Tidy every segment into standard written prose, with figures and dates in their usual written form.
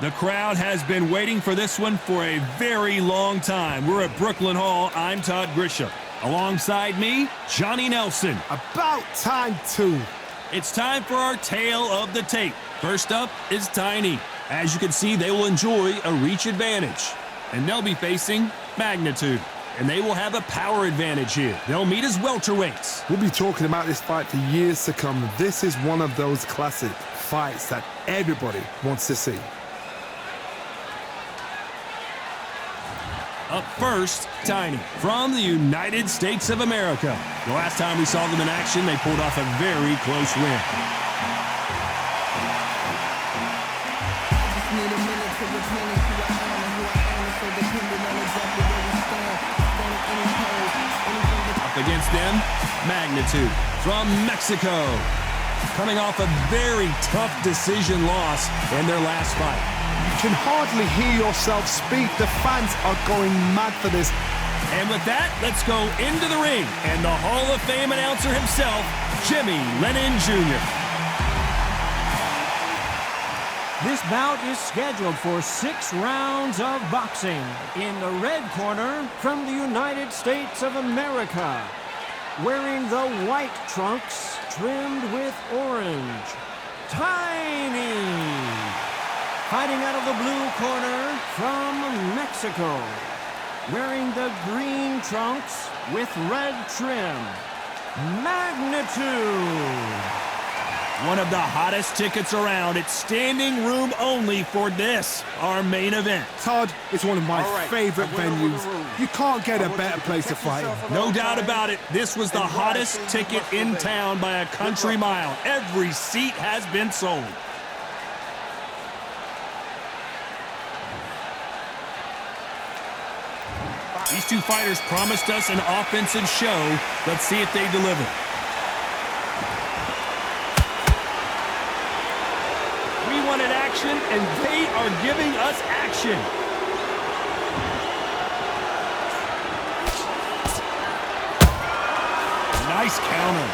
The crowd has been waiting for this one for a very long time. We're at Brooklyn Hall. I'm Todd Grisham. Alongside me, Johnny Nelson. About time, too. It's time for our tale of the tape. First up is Tiny. As you can see, they will enjoy a reach advantage. And they'll be facing Magnitude. And they will have a power advantage here. They'll meet as welterweights. We'll be talking about this fight for years to come. This is one of those classic fights that everybody wants to see. Up first, Tiny, from the United States of America. The last time we saw them in action, they pulled off a very close win. Up against them, Magnitude, from Mexico. Coming off a very tough decision loss in their last fight. You can hardly hear yourself speak. The fans are going mad for this. And with that, let's go into the ring. And the Hall of Fame announcer himself, Jimmy Lennon Jr. This bout is scheduled for 6 rounds of boxing. In the red corner, from the United States of America, wearing the white trunks trimmed with orange, Tiny. Fighting out of the blue corner from Mexico, wearing the green trunks with red trim, Magnitude. One of the hottest tickets around. It's standing room only for this, our main event. Todd, it's one of my favorite venues. You can't get a better place to fight. No doubt about it. This was the hottest ticket in town by a country mile. Every seat has been sold. These two fighters promised us an offensive show. Let's see if they deliver. We wanted action, and they are giving us action. Nice counter.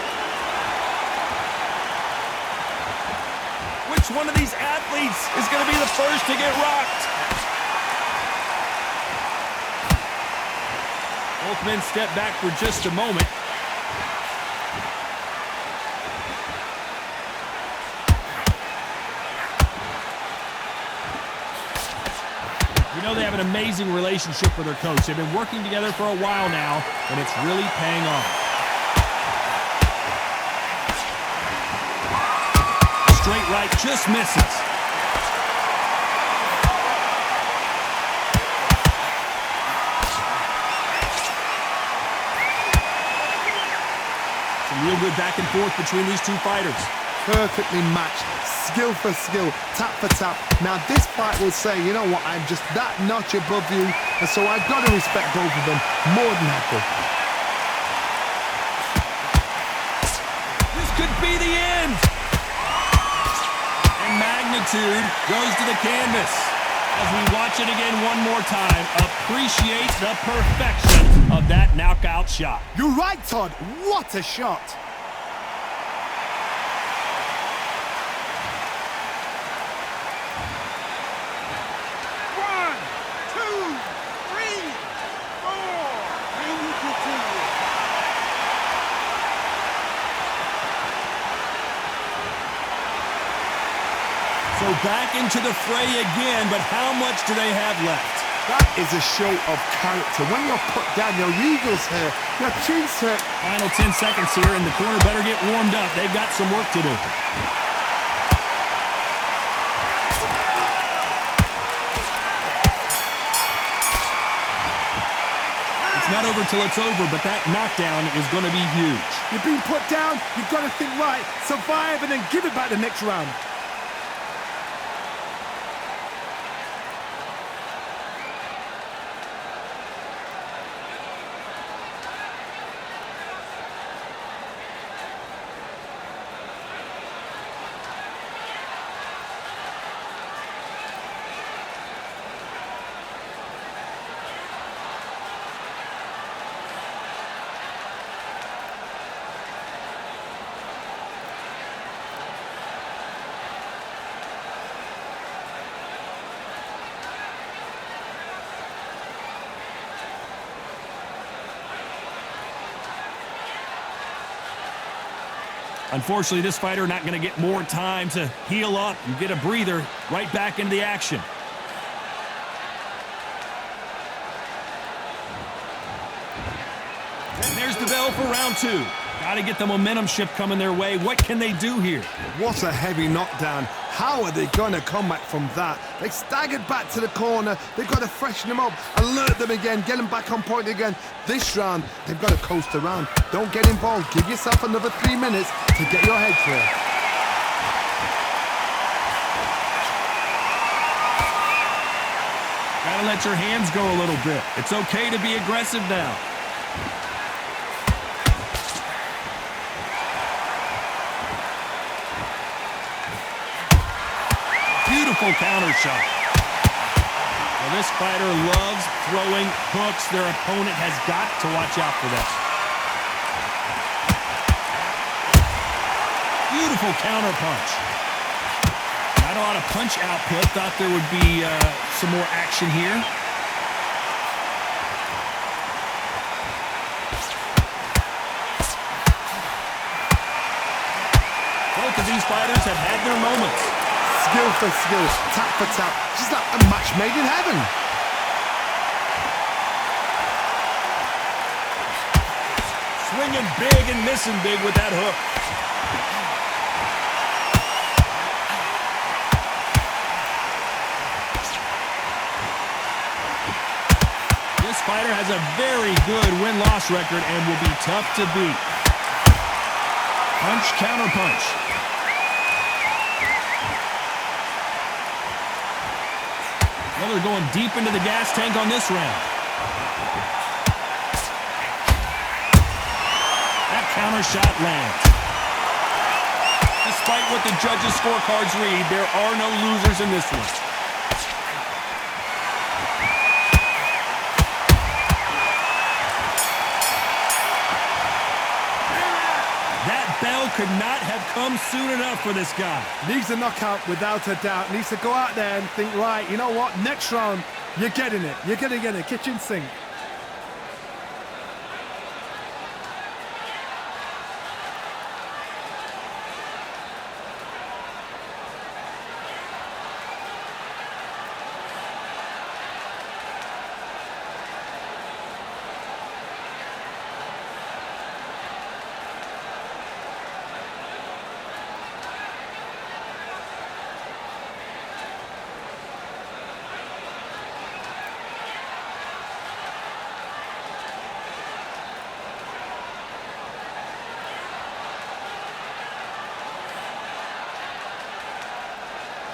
Which one of these athletes is going to be the first to get rocked? Both men step back for just a moment. You know they have an amazing relationship with their coach. They've been working together for a while now, and it's really paying off. Straight right just misses. Real good back and forth between these two fighters. Perfectly matched, skill for skill, tap for tap. Now this fight will say, you know what, I'm just that notch above you, and so I've got to respect both of them more than happy. This could be the end. And Magnitude goes to the canvas. As we watch it again one more time, appreciate the perfection of that knockout shot. You're right, Todd. What a shot. One, two, three, four. And we continue. So back into the fray again, but how much do they have left? That is a show of character. When you're put down, your eagles here, your chin's hurt. Final 10 seconds here, and the corner better get warmed up. They've got some work to do. It's not over till it's over, but that knockdown is going to be huge. You've been put down, you've got to think right, survive, and then give it back the next round. Unfortunately, this fighter not going to get more time to heal up and get a breather right back into the action. And there's the bell for round 2. Got to get the momentum shift coming their way. What can they do here? What a heavy knockdown. How are they going to come back from that? They staggered back to the corner. They've got to freshen them up, alert them again, get them back on point again. This round, they've got to coast around. Don't get involved. Give yourself another 3 minutes to get your head clear. Gotta let your hands go a little bit. It's okay to be aggressive now. Beautiful counter shot. Well, this fighter loves throwing hooks. Their opponent has got to watch out for this. Beautiful counter punch. Not a lot of punch output. Thought there would be some more action here. Both of these fighters have had their moments. Skill for skill, tap for tap, just like a match made in heaven. Swinging big and missing big with that hook. This fighter has a very good win-loss record and will be tough to beat. Punch, counter punch. Well, they're going deep into the gas tank on this round. That counter shot lands. Despite what the judges' scorecards read, there are no losers in this one. Bell could not have come soon enough for this guy. Needs a knockout without a doubt. Needs to go out there and think, right, you know what, next round, you're getting it. You're going to get it, kitchen sink.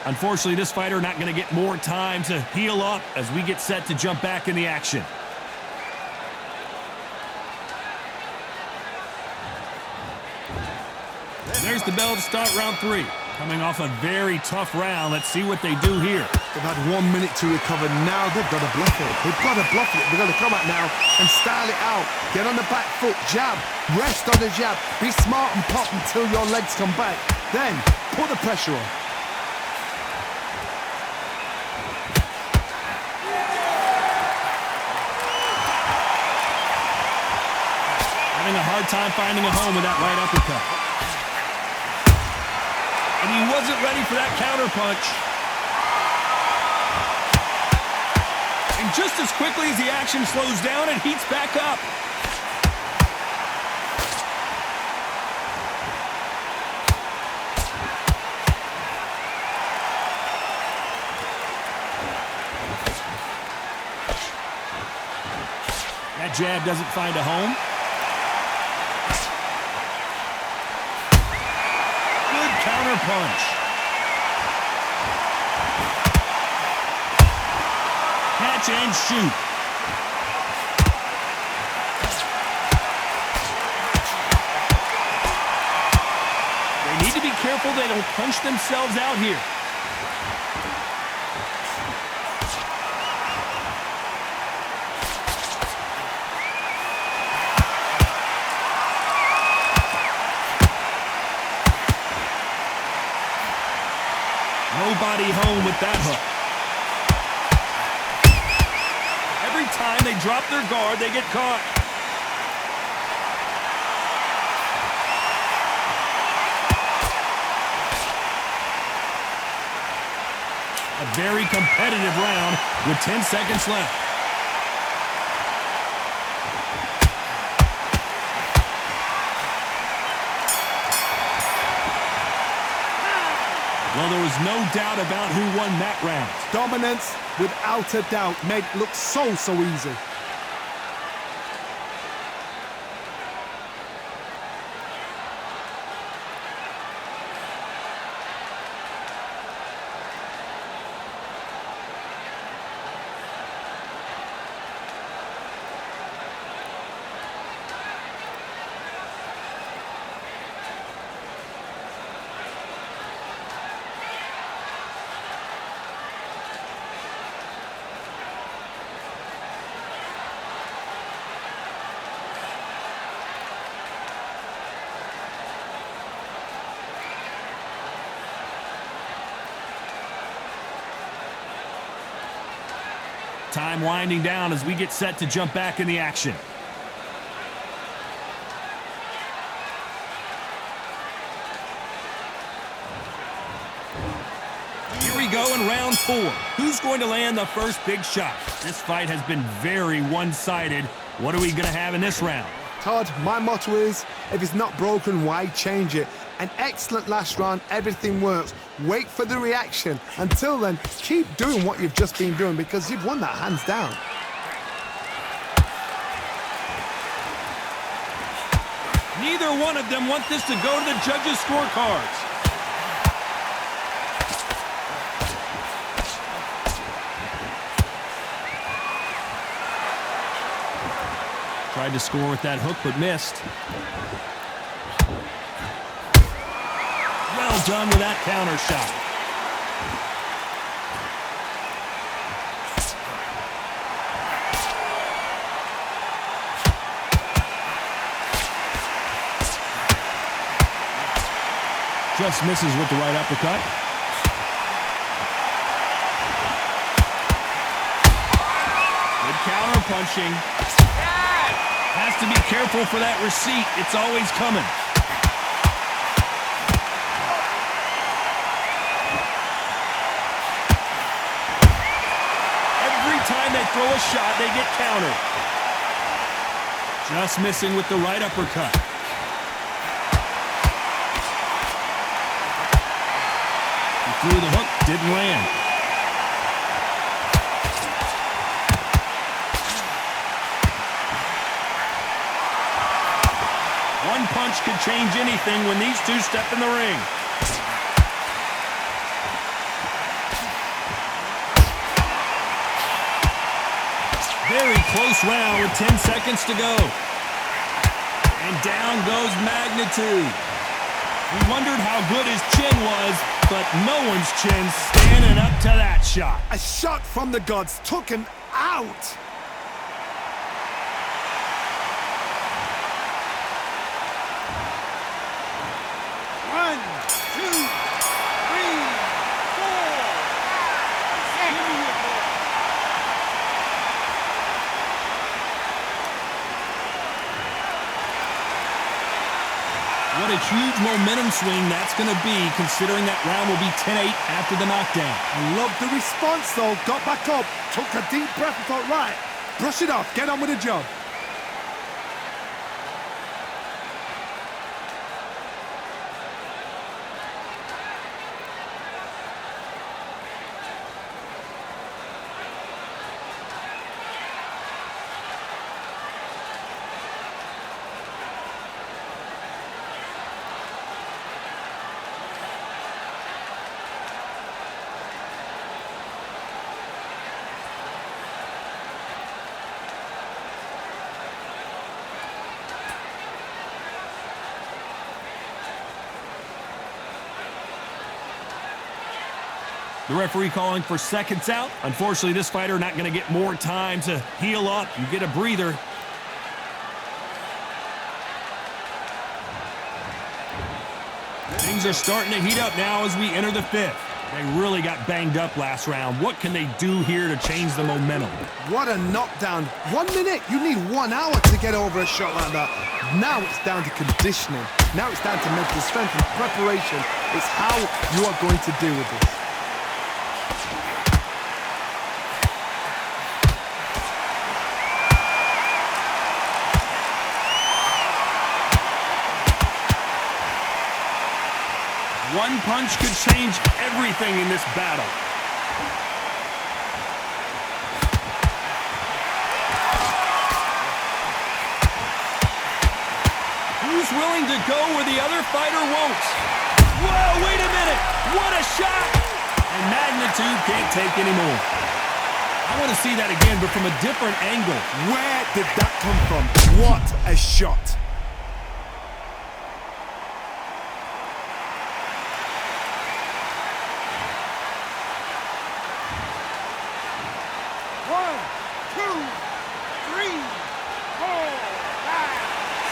Unfortunately, this fighter not going to get more time to heal up as we get set to jump back in the action. There's the bell to start round 3. Coming off a very tough round. Let's see what they do here. They've had 1 minute to recover. Now they've got to bluff it. They've got to bluff it. They've got to come out now and style it out. Get on the back foot, jab, rest on the jab. Be smart and pop until your legs come back. Then put the pressure on. Having a hard time finding a home with that right uppercut. And he wasn't ready for that counter punch. And just as quickly as the action slows down, it heats back up. That jab doesn't find a home. Counter punch. Catch and shoot. They need to be careful they don't punch themselves out here. Nobody home with that hook. Every time they drop their guard, they get caught. very competitive round with 10 seconds left. Well, there was no doubt about who won that round. Dominance, without a doubt, made it look so easy. Time winding down as we get set to jump back in the action. Here we go in round 4. Who's going to land the first big shot? This fight has been very one-sided. What are we going to have in this round? Todd, my motto is, if it's not broken, why change it? An excellent last round, everything works. Wait for the reaction. Until then, keep doing what you've just been doing because you've won that hands down. Neither one of them want this to go to the judges' scorecards. Tried to score with that hook, but missed. Well done with that counter shot. Just misses with the right uppercut. Good counter punching. Has to be careful for that receipt. It's always coming. Every time they throw a shot, they get countered. Just missing with the right uppercut. He threw the hook, didn't land. One punch could change anything when these two step in the ring. Very close round with 10 seconds to go. And down goes Magnitude. We wondered how good his chin was, but no one's chin standing up to that shot. A shot from the gods took him out. What a huge momentum swing that's going to be, considering that round will be 10-8 after the knockdown. I love the response, though. Got back up, took a deep breath and thought, right, brush it off, get on with the job. The referee calling for seconds out. Unfortunately, this fighter not going to get more time to heal up and get a breather. Things are starting to heat up now as we enter the 5th. They really got banged up last round. What can they do here to change the momentum? What a knockdown. 1 minute, you need 1 hour to get over a shot like that. Now it's down to conditioning. Now it's down to mental strength and preparation. It's how you are going to deal with this. One punch could change everything in this battle. Who's willing to go where the other fighter won't? Whoa, wait a minute! What a shot! And Magnitude can't take anymore. I want to see that again, but from a different angle. Where did that come from? What a shot! One, two, three, four, five,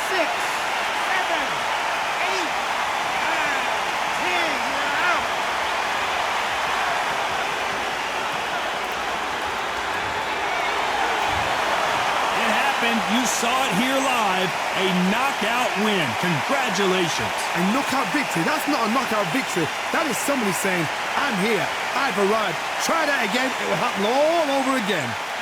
six, seven, eight, nine, 10. You're out. It happened. You saw it here live. A knockout win. Congratulations. A knockout victory? That's not a knockout victory. That is somebody saying, I'm here, I've arrived. Try that again, it will happen all over again.